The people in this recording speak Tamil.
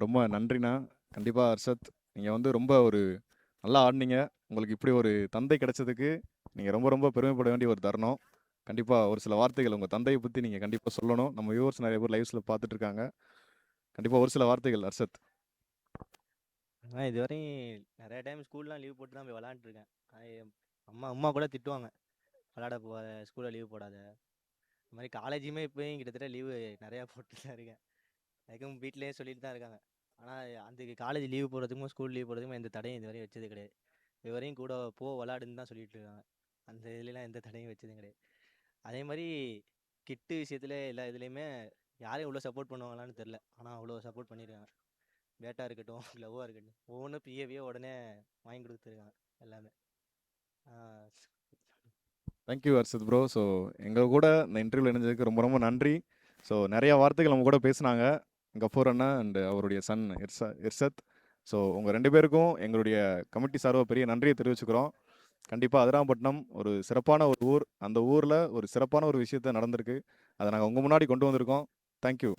ரொம்ப நன்றிண்ணா. கண்டிப்பா அர்ஷத், நீங்க வந்து ரொம்ப ஒரு நல்லா ஆடுனீங்க. உங்களுக்கு இப்படி ஒரு தந்தை கிடைச்சதுக்கு, நீங்க ரொம்ப ரொம்ப பெருமைப்பட வேண்டிய ஒரு தருணம். கண்டிப்பா ஒரு சில வார்த்தைகள் உங்க தந்தைய பத்தி நீங்க கண்டிப்பா சொல்லணும். நம்ம வியூவர்ஸ் நெறைய பேர் லைவ்ஸ்ல பார்த்துட்டு இருக்காங்க. கண்டிப்பா ஒரு சில வார்த்தைகள் அர்ஷத். நான் இதுவரையும் நிறைய டைம் ஸ்கூல்லாம் லீவ் போட்டு தான் போய் விளாண்டுருக்கேன். அம்மா அம்மா கூட திட்டுவாங்க, விளாட போகாத, ஸ்கூலில் லீவ் போடாத. இந்த மாதிரி காலேஜுமே இப்போயும் கிட்டத்தட்ட லீவு நிறையா போட்டு தான் இருக்கேன். அதுக்கும் வீட்டிலேயே சொல்லிட்டு தான் இருக்காங்க. ஆனால் அந்த காலேஜ் லீவ் போடுறதுக்கும் ஸ்கூல் லீவ் போடுறதுக்கும் எந்த தடையும் இதுவரையும் வச்சது கிடையாது. இதுவரையும் கூட போ விளாடுன்னு தான் சொல்லிட்டு இருக்காங்க. அந்த இதுலலாம் எந்த தடையும் வச்சதும் கிடையாது. அதே மாதிரி கிட்டு விஷயத்துல எல்லா இதுலேயுமே யாரையும் இவ்வளோ சப்போர்ட் பண்ணுவாங்களான்னு தெரில, ஆனால் அவ்வளோ சப்போர்ட் பண்ணியிருக்காங்க. பேட்டாக இருக்கட்டும், க்ளவ்வாக இருக்கட்டும், ஒவ்வொன்றும் பிஏவியே உடனே வாங்கி கொடுத்துருக்காங்க எல்லாமே. Thank you Arshad bro. So எங்க கூட இந்த இன்டர்வியூல இணைஞ்சதுக்கு ரொம்ப ரொம்ப நன்றி. ஸோ நெறைய வார்த்தைகள் நம்ம கூட பேசுனாங்க. கஃபூர் அண்ணா அண்ட் அவருடைய சன் இர்ஷத். ஸோ உங்க 2 பேருக்கும் எங்களுடைய கமிட்டி சார்பா பெரிய நன்றிய தெரிவிச்சுக்கிறோம். கண்டிப்பா அதிராம்பட்டினம் ஒரு சிறப்பான ஒரு ஊர். அந்த ஊர்ல ஒரு சிறப்பான ஒரு விஷயத்த நடந்திருக்கு. அத நாங்க உங்க முன்னாடி கொண்டு வந்திருக்கோம். Thank you.